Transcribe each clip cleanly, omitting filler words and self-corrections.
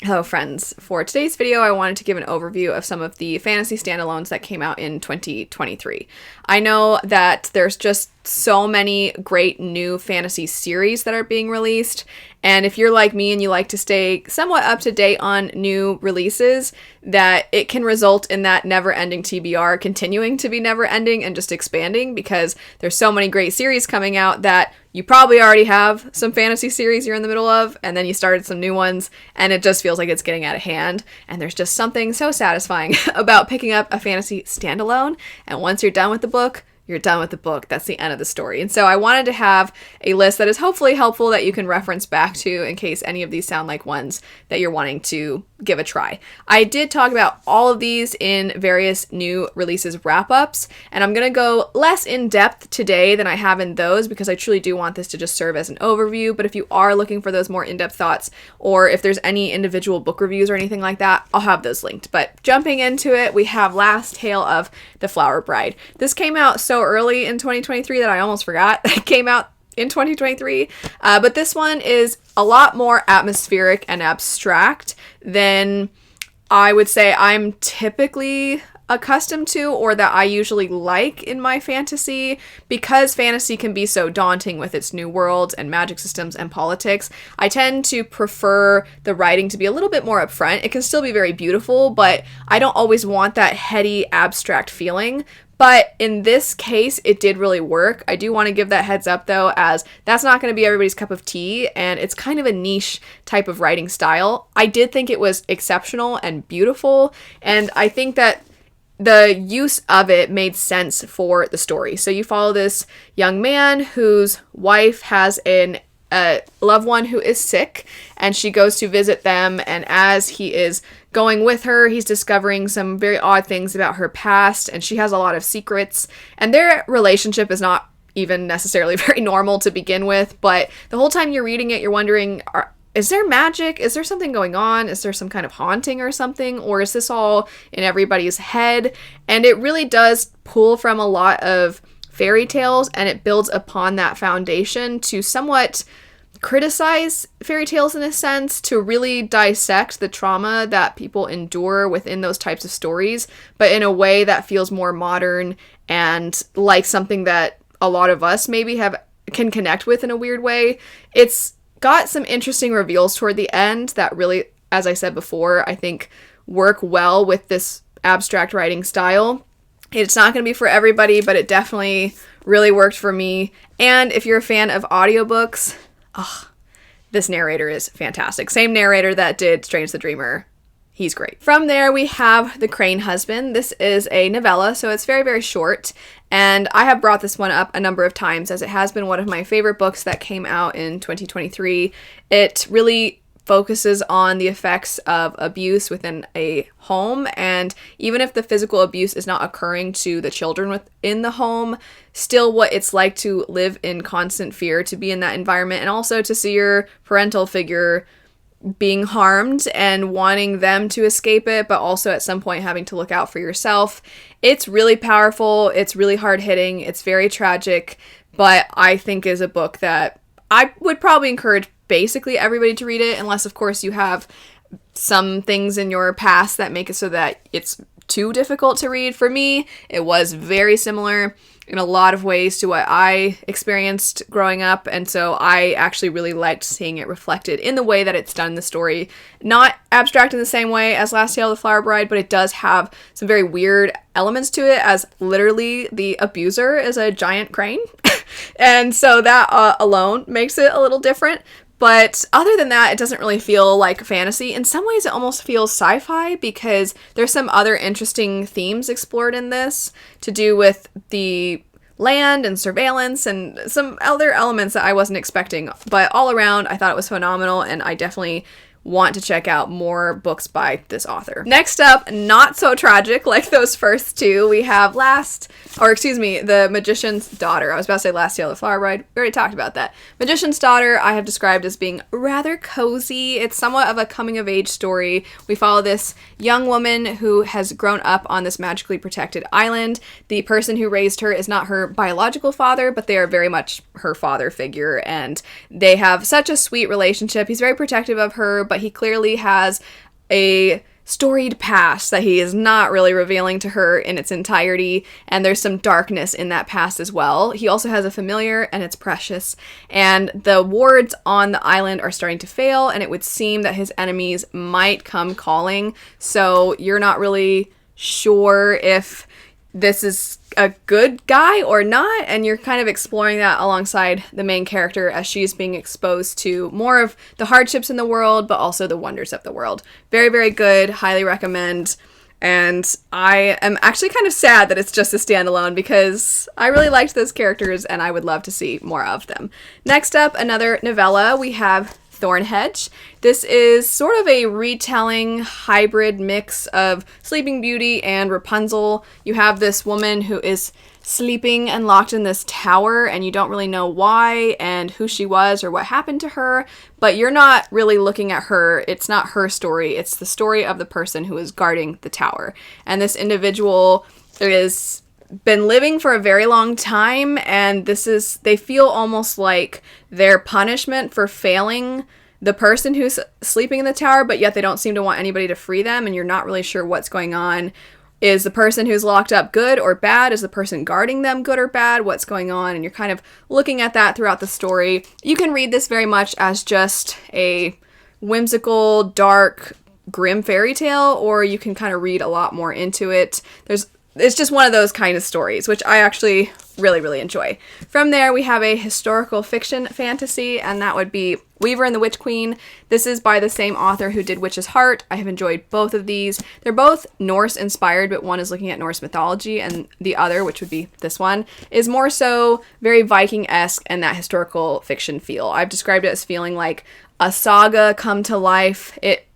Hello friends. For today's video, I wanted to give an overview of some of the fantasy standalones that came out in 2023. I know that there's just so many great new fantasy series that are being released, and if you're like me and you like to stay somewhat up to date on new releases, that it can result in that never-ending TBR continuing to be never-ending and just expanding, because there's so many great series coming out that you probably already have some fantasy series you're in the middle of, and then you started some new ones, and it just feels like it's getting out of hand. And there's just something so satisfying about picking up a fantasy standalone, and once you're done with the book, you're done with the book. That's the end of the story. And so I wanted to have a list that is hopefully helpful that you can reference back to in case any of these sound like ones that you're wanting to give a try. I did talk about all of these in various new releases wrap-ups, and I'm going to go less in-depth today than I have in those because I truly do want this to just serve as an overview. But if you are looking for those more in-depth thoughts, or if there's any individual book reviews or anything like that, I'll have those linked. But jumping into it, we have Last Tale of the Flower Bride. This came out so early in 2023 that I almost forgot it came out in 2023, but this one is a lot more atmospheric and abstract than I would say I'm typically accustomed to, or that I usually like in my fantasy. Because fantasy can be so daunting with its new worlds and magic systems and politics, I tend to prefer the writing to be a little bit more upfront. It can still be very beautiful, but I don't always want that heady, abstract feeling. But in this case, it did really work. I do want to give that heads up, though, as that's not going to be everybody's cup of tea, and it's kind of a niche type of writing style. I did think it was exceptional and beautiful, and I think that the use of it made sense for the story. So you follow this young man whose wife has a loved one who is sick, and she goes to visit them, and as he is going with her, he's discovering some very odd things about her past, and she has a lot of secrets, and their relationship is not even necessarily very normal to begin with, but the whole time you're reading it, you're wondering, is there magic? Is there something going on? Is there some kind of haunting or something? Or is this all in everybody's head? And it really does pull from a lot of fairy tales, and it builds upon that foundation to somewhat criticize fairy tales in a sense, to really dissect the trauma that people endure within those types of stories, but in a way that feels more modern and like something that a lot of us maybe can connect with in a weird way. It's got some interesting reveals toward the end that really, as I said before, I think work well with this abstract writing style. It's not going to be for everybody, but it definitely really worked for me. And if you're a fan of audiobooks, this narrator is fantastic. Same narrator that did Strange the Dreamer. He's great. From there, we have The Crane Husband. This is a novella, so it's very, very short. And I have brought this one up a number of times, as it has been one of my favorite books that came out in 2023. It really focuses on the effects of abuse within a home, and even if the physical abuse is not occurring to the children within the home, still what it's like to live in constant fear, to be in that environment, and also to see your parental figure being harmed and wanting them to escape it, but also at some point having to look out for yourself. It's really powerful, it's really hard-hitting, it's very tragic, but I think is a book that I would probably encourage basically everybody to read it, unless of course you have some things in your past that make it so that it's too difficult to read. For me, it was very similar in a lot of ways to what I experienced growing up, and so I actually really liked seeing it reflected in the way that it's done in the story. Not abstract in the same way as Last Tale of the Flower Bride, but it does have some very weird elements to it, as literally the abuser is a giant crane. And so that alone makes it a little different. But other than that, it doesn't really feel like fantasy. In some ways, it almost feels sci-fi, because there's some other interesting themes explored in this to do with the land and surveillance and some other elements that I wasn't expecting. But all around, I thought it was phenomenal, and I definitely want to check out more books by this author. Next up, not so tragic like those first two, we have The Magician's Daughter. I was about to say Last Tale of the Flower Bride. We already talked about that. Magician's Daughter I have described as being rather cozy. It's somewhat of a coming-of-age story. We follow this young woman who has grown up on this magically protected island. The person who raised her is not her biological father, but they are very much her father figure, and they have such a sweet relationship. He's very protective of her, but but he clearly has a storied past that he is not really revealing to her in its entirety, and there's some darkness in that past as well. He also has a familiar, and it's precious, and the wards on the island are starting to fail, and it would seem that his enemies might come calling, so you're not really sure if this is a good guy or not, and you're kind of exploring that alongside the main character as she's being exposed to more of the hardships in the world, but also the wonders of the world. Very, very good. Highly recommend. And I am actually kind of sad that it's just a standalone because I really liked those characters and I would love to see more of them. Next up, another novella. We have Thorn Hedge. This is sort of a retelling hybrid mix of Sleeping Beauty and Rapunzel. You have this woman who is sleeping and locked in this tower, and you don't really know why and who she was or what happened to her, but you're not really looking at her. It's not her story. It's the story of the person who is guarding the tower. And this individual is been living for a very long time, and they feel almost like their punishment for failing the person who's sleeping in the tower, but yet they don't seem to want anybody to free them, and you're not really sure what's going on. Is the person who's locked up good or bad? Is the person guarding them good or bad? What's going on? And you're kind of looking at that throughout the story. You can read this very much as just a whimsical, dark, grim fairy tale, or you can kind of read a lot more into it. It's just one of those kind of stories, which I actually really, really enjoy. From there, we have a historical fiction fantasy, and that would be Weaver and the Witch Queen. This is by the same author who did Witch's Heart. I have enjoyed both of these. They're both Norse-inspired, but one is looking at Norse mythology, and the other, which would be this one, is more so very Viking-esque and that historical fiction feel. I've described it as feeling like a saga come to life. It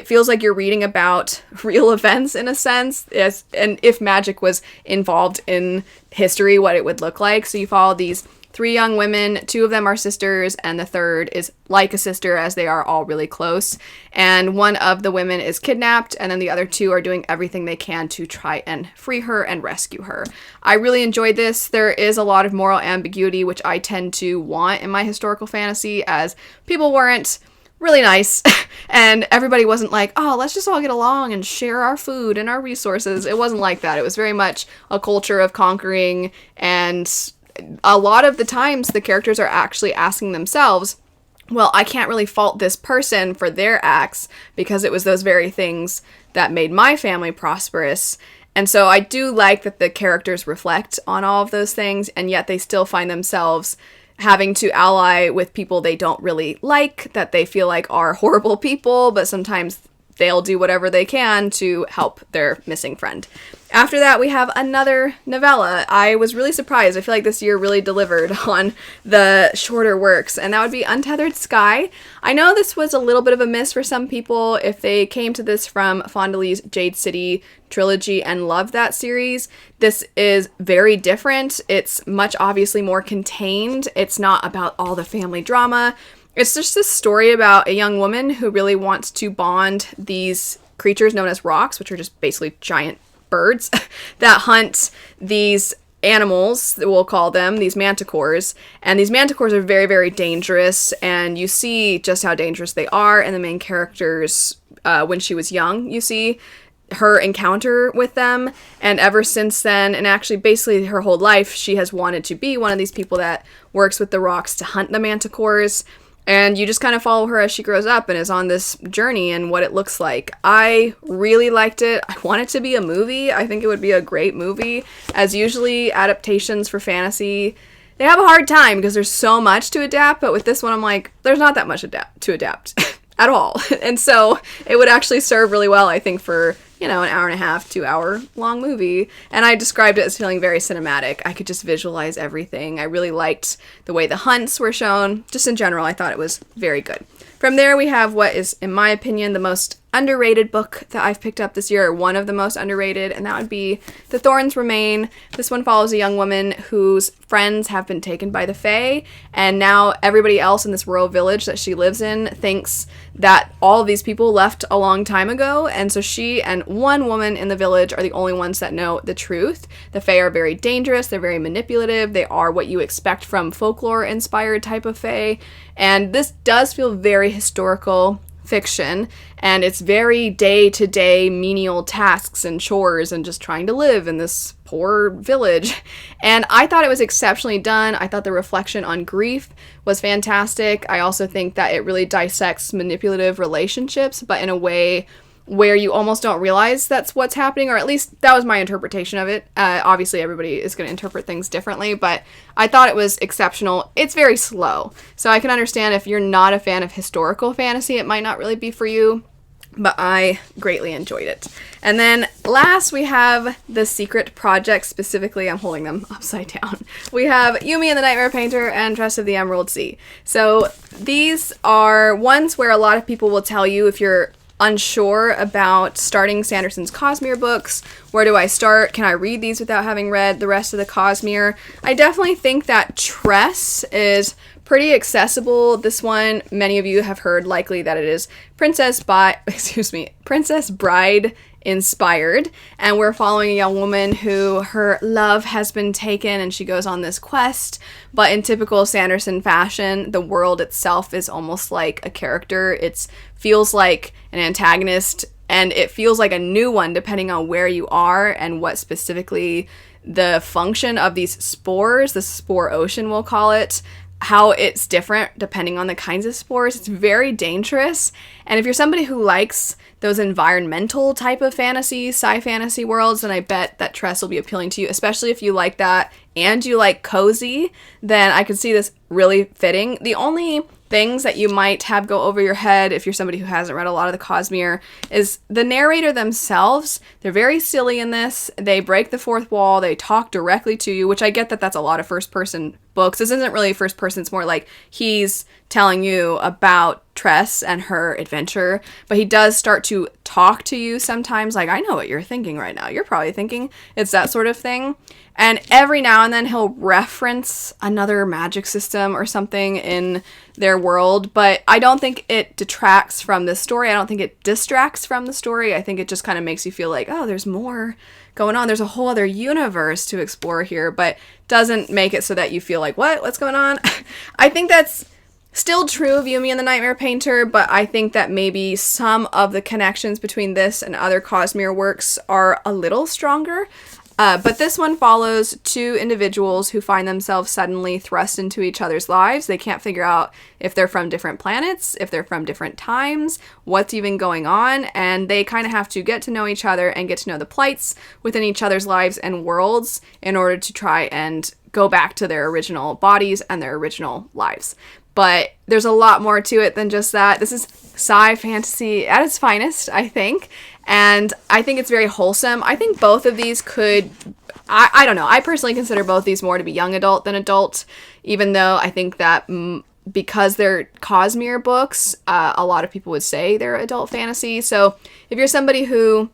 feels like you're reading about real events in a sense, and if magic was involved in history, what it would look like. So you follow these 3 young women, 2 of them are sisters, and the third is like a sister as they are all really close. And one of the women is kidnapped, and then the other 2 are doing everything they can to try and free her and rescue her. I really enjoyed this. There is a lot of moral ambiguity, which I tend to want in my historical fantasy, as people weren't really nice, and everybody wasn't like, oh, let's just all get along and share our food and our resources. It wasn't like that. It was very much a culture of conquering, and a lot of the times the characters are actually asking themselves, well, I can't really fault this person for their acts because it was those very things that made my family prosperous. And so I do like that the characters reflect on all of those things, and yet they still find themselves having to ally with people they don't really like, that they feel like are horrible people, but sometimes they'll do whatever they can to help their missing friend. After that, we have another novella. I was really surprised. I feel like this year really delivered on the shorter works, and that would be Untethered Sky. I know this was a little bit of a miss for some people if they came to this from Fondelee's Jade City trilogy and loved that series. This is very different. It's much obviously more contained. It's not about all the family drama. It's just this story about a young woman who really wants to bond these creatures known as rocks, which are just basically giant birds that hunt these animals, we'll call them, these manticores. And these manticores are very, very dangerous, and you see just how dangerous they are in the main characters when she was young. You see her encounter with them, and ever since then, and actually basically her whole life, she has wanted to be one of these people that works with the rocks to hunt the manticores. And you just kind of follow her as she grows up and is on this journey and what it looks like. I really liked it. I want it to be a movie. I think it would be a great movie. As usually, adaptations for fantasy, they have a hard time because there's so much to adapt. But with this one, I'm like, there's not that much to adapt at all. And so it would actually serve really well, I think, for, an hour and a half, 2 hour long movie. And I described it as feeling very cinematic. I could just visualize everything. I really liked the way the hunts were shown. Just in general, I thought it was very good. From there, we have what is, in my opinion, the most underrated book that I've picked up this year, or one of the most underrated, and that would be The Thorns Remain. This one follows a young woman whose friends have been taken by the Fae, and now everybody else in this rural village that she lives in thinks that all of these people left a long time ago, and so she and one woman in the village are the only ones that know the truth. The Fae are very dangerous, they're very manipulative, they are what you expect from folklore-inspired type of Fae, and this does feel very historical, fiction, and it's very day-to-day menial tasks and chores and just trying to live in this poor village. And I thought it was exceptionally done. I thought the reflection on grief was fantastic. I also think that it really dissects manipulative relationships, but in a way where you almost don't realize that's what's happening, or at least that was my interpretation of it. Obviously, everybody is going to interpret things differently, but I thought it was exceptional. It's very slow, so I can understand if you're not a fan of historical fantasy, it might not really be for you, but I greatly enjoyed it. And then last, we have The Secret Project. Specifically, I'm holding them upside down. We have Yumi and the Nightmare Painter and Tress of the Emerald Sea. So these are ones where a lot of people will tell you, if you're unsure about starting Sanderson's Cosmere books, where do I start? Can I read these without having read the rest of the Cosmere? I definitely think that Tress is pretty accessible. This one, many of you have heard likely that it is Princess Bride inspired, and we're following a young woman who her love has been taken and she goes on this quest, but in typical Sanderson fashion, the world itself is almost like a character. It feels like an antagonist, and it feels like a new one depending on where you are and what specifically the function of these spores, the spore ocean we'll call it, how it's different depending on the kinds of spores. It's very dangerous, and if you're somebody who likes those environmental type of fantasy, sci-fantasy worlds, then I bet that Tress will be appealing to you, especially if you like that and you like cozy, then I could see this really fitting. The only things that you might have go over your head if you're somebody who hasn't read a lot of the Cosmere is the narrator themselves. They're very silly in this. They break the fourth wall. They talk directly to you, which I get that that's a lot of first-person books. This isn't really first person. It's more like he's telling you about Tress and her adventure, but he does start to talk to you sometimes, like, I know what you're thinking right now. You're probably thinking, it's that sort of thing. And every now and then he'll reference another magic system or something in their world, but I don't think it detracts from the story. I don't think it distracts from the story. I think it just kind of makes you feel like, oh, there's more going on. There's a whole other universe to explore here, but doesn't make it so that you feel like, what's going on? I think that's still true of Yumi and the Nightmare Painter, but I think that maybe some of the connections between this and other Cosmere works are a little stronger. But this one follows two individuals who find themselves suddenly thrust into each other's lives. They can't figure out if they're from different planets, if they're from different times, what's even going on, and they kind of have to get to know each other and get to know the plights within each other's lives and worlds in order to try and go back to their original bodies and their original lives. But there's a lot more to it than just that. This is sci fantasy at its finest, I think. And I think it's very wholesome. I think both of these could, I don't know, I personally consider both these more to be young adult than adult, even though I think that because they're Cosmere books, a lot of people would say they're adult fantasy. So if you're somebody who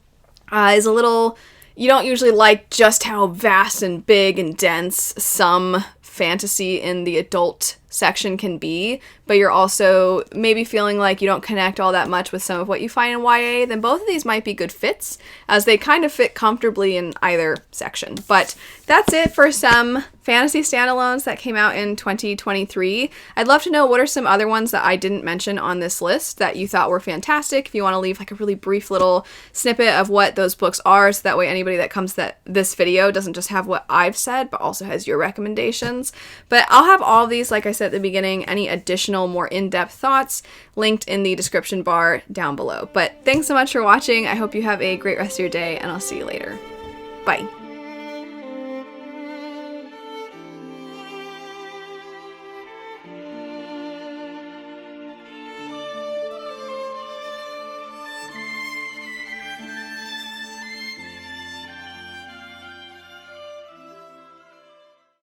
is a little, you don't usually like just how vast and big and dense some fantasy in the adult section can be, but you're also maybe feeling like you don't connect all that much with some of what you find in YA, then both of these might be good fits, as they kind of fit comfortably in either section. But that's it for some fantasy standalones that came out in 2023. I'd love to know what are some other ones that I didn't mention on this list that you thought were fantastic. If you want to leave like a really brief little snippet of what those books are, so that way anybody that comes to this video doesn't just have what I've said, but also has your recommendations. But I'll have all of these, like I said at the beginning, any additional more in-depth thoughts linked in the description bar down below. But thanks so much for watching. I hope you have a great rest of your day, and I'll see you later. Bye.